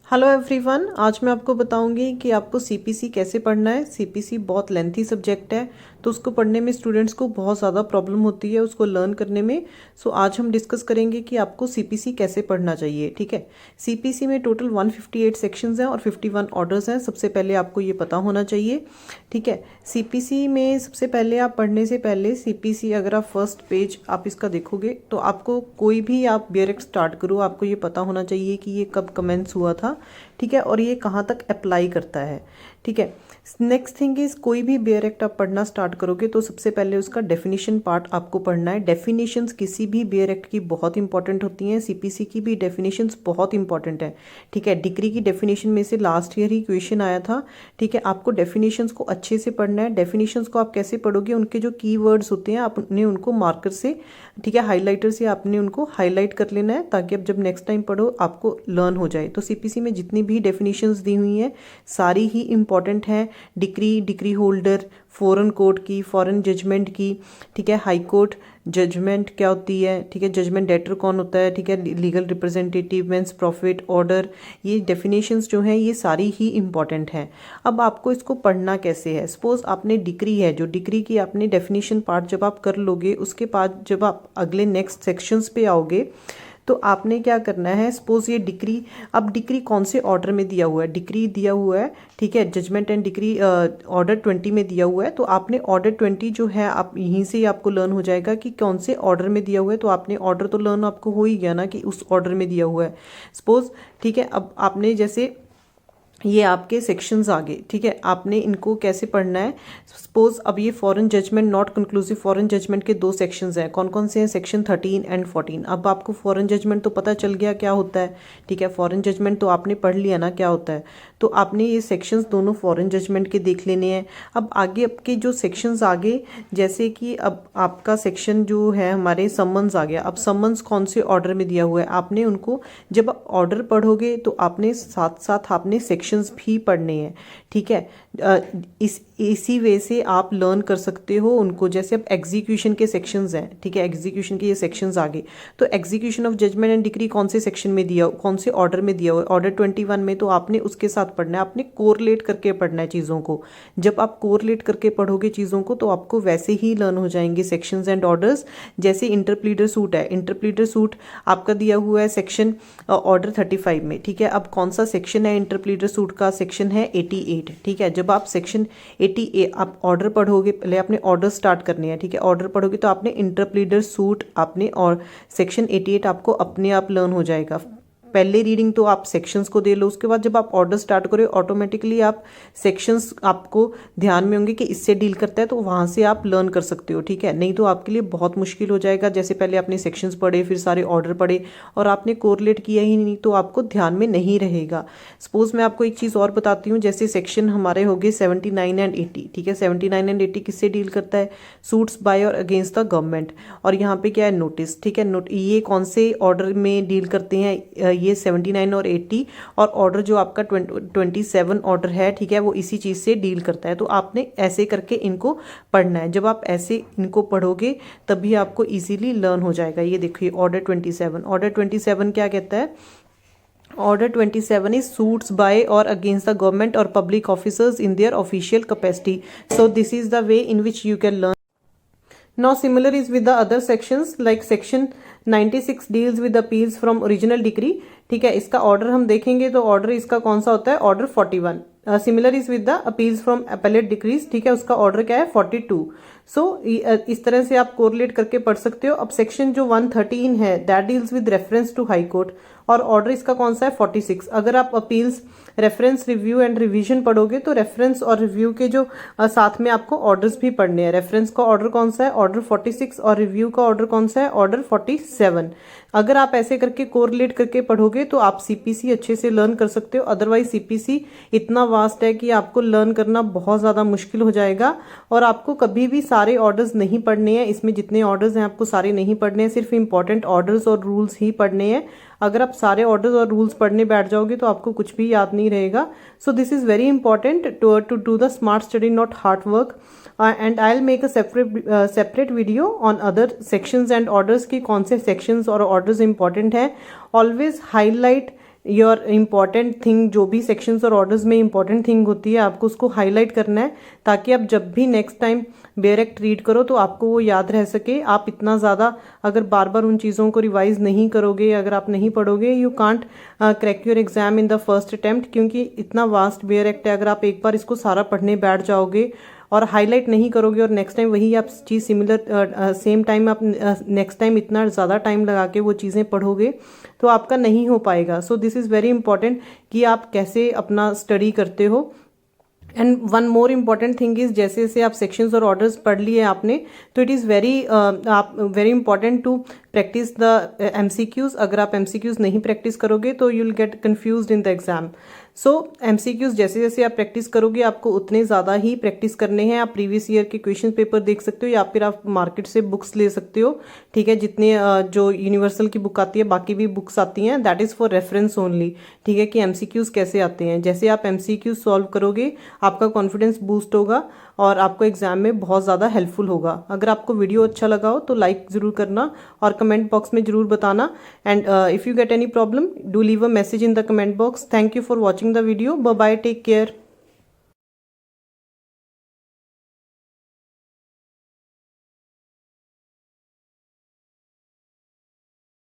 Hello everyone, आज मैं आपको बताऊंगी कि आपको सीपीसी कैसे पढ़ना है। सीपीसी बहुत लेंथी सब्जेक्ट है, तो उसको पढ़ने में स्टूडेंट्स को बहुत ज़्यादा प्रॉब्लम होती है उसको लर्न करने में। सो आज हम डिस्कस करेंगे कि आपको सीपीसी कैसे पढ़ना चाहिए। ठीक है, सीपीसी में टोटल 158 सेक्शंस हैं और 51 ऑर्डर्स हैं। सबसे पहले आपको ये पता होना चाहिए। ठीक है, सीपीसी में सबसे पहले आप पढ़ने से पहले सीपीसी अगर आप फर्स्ट पेज आप इसका देखोगे तो आपको कोई भी आप बेयरक्ट स्टार्ट करो, आपको ये पता होना चाहिए कि ये कब कमेंस हुआ था। ठीक है, और ये कहाँ तक अप्लाई करता है। ठीक है, नेक्स्ट थिंग इज कोई भी बेयर एक्ट आप पढ़ना स्टार्ट करोगे तो सबसे पहले उसका डेफिनेशन पार्ट आपको पढ़ना है। डेफिनेशंस किसी भी बेयर एक्ट की बहुत इंपॉर्टेंट होती हैं, सीपीसी की भी डेफिनेशंस बहुत इंपॉर्टेंट है। ठीक है, डिग्री की डेफिनेशन में से लास्ट ईयर ही क्वेश्चन आया था। ठीक है, आपको डेफिनेशंस को अच्छे से पढ़ना है। डेफिनेशंस को आप कैसे पढ़ोगे, उनके जो कीवर्ड्स होते हैं आपने उनको मार्कर से, ठीक है, हाईलाइटर से आपने उनको हाईलाइट कर लेना है ताकि अब जब नेक्स्ट टाइम पढ़ो आपको लर्न हो जाए। तो सीपीसी में जितनी भी डेफिनेशंस दी हुई हैं सारी ही इंपॉर्टेंट हैं। डिक्री होल्डर, फॉरेन कोर्ट की, फॉरेन जजमेंट की, ठीक है, हाई कोर्ट जजमेंट क्या होती है, ठीक है, जजमेंट डेटर कौन होता है, ठीक है, legal representative, mesne profit, order, ये डेफिनेशंस जो हैं ये सारी ही इंपॉर्टेंट हैं। अब आपको इसको पढ़ना कैसे है। सपोज आपने डिग्री है, जो डिग्री की आपने डेफिनेशन पार्ट जब आप कर लोगे उसके बाद जब आप अगले नेक्स्ट सेक्शंस पे आओगे तो आपने क्या करना है। सपोज ये डिक्री, अब डिक्री कौन से ऑर्डर में दिया हुआ है, डिक्री दिया हुआ है, ठीक है, जजमेंट एंड डिक्री ऑर्डर 20 में दिया हुआ है। तो आपने ऑर्डर 20 जो है आप यहीं से ही आपको लर्न हो जाएगा कि कौन से ऑर्डर में दिया हुआ है। तो आपने ऑर्डर तो लर्न आपको हो ही गया ना कि उस ऑर्डर में दिया हुआ है। सपोज, ठीक है, अब आपने जैसे ये आपके सेक्शंस आ गए। ठीक है, आपने इनको कैसे पढ़ना है। सपोज अब ये foreign judgment not conclusive foreign judgment के दो सेक्शंस हैं, कौन कौन से हैं, सेक्शन 13 एंड 14। अब आपको फॉरेन जजमेंट तो पता चल गया क्या होता है। ठीक है, फॉरेन जजमेंट तो आपने पढ़ लिया ना क्या होता है। तो आपने ये सेक्शंस दोनों फॉरेन जजमेंट के देख लेने हैं। अब आगे आपके जो सेक्शंस आगे, जैसे कि अब आपका सेक्शन जो है हमारे समन्स आ गया। अब समन्स कौन से ऑर्डर में दिया हुआ है, आपने उनको जब ऑर्डर पढ़ोगे तो आपने साथ साथ आपने सेक्शंस भी पढ़ने हैं। ठीक है, इसी वे से आप लर्न कर सकते हो उनको। जैसे अब एग्जीक्यूशन के सेक्शंस हैं, ठीक है, एग्जीक्यूशन के ये सेक्शंस आगे। तो execution of judgment and decree कौन से सेक्शन में दिया, कौन से ऑर्डर में दिया हुआ है, ऑर्डर 21 में। तो आपने उसके साथ पढ़ना है, आपने कोरिलेट करके पढ़ना है चीज़ों को। जब आप कोरिलेट करके पढ़ोगे चीज़ों को तो आपको वैसे ही लर्न हो जाएंगे सेक्शंस एंड ऑर्डर्स। जैसे इंटरप्लीडर सूट है, इंटरप्लीडर सूट आपका दिया हुआ है सेक्शन ऑर्डर 35 में। ठीक है, अब कौन सा सेक्शन है इंटरप्लीडर सूट का, सेक्शन है 88। ठीक है, जब आप सेक्शन 88 आप ऑर्डर पढ़ोगे, पहले आपने ऑर्डर स्टार्ट करने हैं। ठीक है, ऑर्डर पढ़ोगे तो आपने इंटरप्लीडर सूट आपने, और सेक्शन 88 आपको अपने आप लर्न हो जाएगा। पहले रीडिंग तो आप सेक्शंस को दे लो, उसके बाद जब आप ऑर्डर स्टार्ट करो ऑटोमेटिकली आप सेक्शंस आपको ध्यान में होंगे कि इससे डील करता है, तो वहाँ से आप लर्न कर सकते हो। ठीक है, नहीं तो आपके लिए बहुत मुश्किल हो जाएगा। जैसे पहले आपने सेक्शंस पढ़े, फिर सारे ऑर्डर पढ़े और आपने कोरिलेट किया ही नहीं तो आपको ध्यान में नहीं रहेगा। सपोज मैं आपको एक चीज़ और बताती हूँ, जैसे सेक्शन हमारे हो गए 79 एंड 80। ठीक है, 79 एंड 80 किससे डील करता है, सूट्स बाय और अगेंस्ट द गवर्नमेंट। और यहाँ पे क्या है, नोटिस। ठीक है, ये कौन से ऑर्डर में डील करते हैं, ये 79 और 80। और ऑर्डर जो आपका 27 ऑर्डर है, ठीक है, वो इसी चीज़ से डील करता है। तो आपने ऐसे करके इनको पढ़ना है। जब आप ऐसे इनको पढ़ोगे तभी आपको इजीली लर्न हो जाएगा। ये देखिए ऑर्डर 27, ऑर्डर 27 क्या कहता है, ऑर्डर 27 इज सूट्स बाय और अगेंस्ट द गवर्नमेंट और public officers in their official capacity. So this is the way in which you can learn. Now similar is with the other sections like section 96 deals with appeals from original decree। ठीक है, इसका order हम देखेंगे तो order इसका कौन सा होता है, order 41। Similar is with the appeals from appellate decrease. ठीक है, उसका ऑर्डर क्या है, 42। सो इस तरह से आप कोरिलेट करके पढ़ सकते हो। अब सेक्शन जो 113 है that deals with reference to High Court और ऑर्डर इसका कौन सा है, 46। अगर आप appeals reference review and revision पढ़ोगे तो रेफरेंस और रिव्यू के जो साथ में आपको ऑर्डर्स भी पढ़ने हैं। रेफरेंस का ऑर्डर कौन सा है, ऑर्डर 46, और रिव्यू का ऑर्डर कौन सा है, ऑर्डर 47। अगर आप ऐसे करके कोरिलेट करके पढ़ोगे तो आप सीपीसी अच्छे से लर्न कर सकते हो। अदरवाइज सीपीसी इतना वास्ट है कि आपको लर्न करना बहुत ज़्यादा मुश्किल हो जाएगा और आपको कभी भी सारे ऑर्डर्स नहीं पढ़ने हैं। इसमें जितने ऑर्डर्स हैं आपको सारे नहीं पढ़ने हैं, सिर्फ इंपॉर्टेंट ऑर्डर्स और रूल्स ही पढ़ने हैं। अगर आप सारे ऑर्डर्स और रूल्स पढ़ने बैठ जाओगे तो आपको कुछ भी याद नहीं रहेगा। So this is very important to do the smart study, not hard work. And I will make a separate video on other sections and orders की कौन से सेक्शंस और ऑर्डर्स इंपॉर्टेंट हैं। Always highlight your important thing, जो भी sections और orders में important thing होती है आपको उसको हाईलाइट करना है, ताकि आप जब भी next time bare act read करो तो आपको वो याद रह सके। आप इतना ज़्यादा अगर बार बार उन चीज़ों को रिवाइज नहीं करोगे, अगर आप नहीं पढ़ोगे, you can't crack your exam in the first attempt, क्योंकि इतना वास्ट बेयर एक्ट है। अगर आप एक बार इसको सारा पढ़ने बैठ जाओगे और हाईलाइट नहीं करोगे और नेक्स्ट टाइम वही आप चीज़ सिमिलर सेम टाइम आप नेक्स्ट टाइम इतना ज़्यादा टाइम लगा के वो चीज़ें पढ़ोगे तो आपका नहीं हो पाएगा। सो दिस इज़ वेरी इंपॉर्टेंट कि आप कैसे अपना स्टडी करते हो। And one more important thing is, जैसे जैसे आप सेक्शंस और ऑर्डर्स पढ़ लिए आपने, तो it is very important to practice the MCQs। अगर आप MCQs नहीं प्रैक्टिस करोगे तो you will get confused in the exam. So MCQs जैसे जैसे आप प्रैक्टिस करोगे आपको उतने ज़्यादा ही प्रैक्टिस करने हैं। आप प्रीवियस ईयर के क्वेश्चन पेपर देख सकते हो या फिर आप मार्केट से बुक्स ले सकते हो, ठीक है। जितने जो यूनिवर्सल की बुक आती है, बाकी भी बुक्स आती हैं, that is for reference only, ठीक है, कि MCQs कैसे आते हैं। जैसे आप MCQs सॉल्व करोगे आपका कॉन्फिडेंस बूस्ट होगा और आपको एग्जाम में बहुत ज़्यादा हेल्पफुल होगा। अगर आपको वीडियो अच्छा लगा हो तो लाइक ज़रूर करना और कमेंट बॉक्स में ज़रूर बताना। And if you get any problem do leave a message in the comment box. Thank you for watching the video. Bye bye, take care.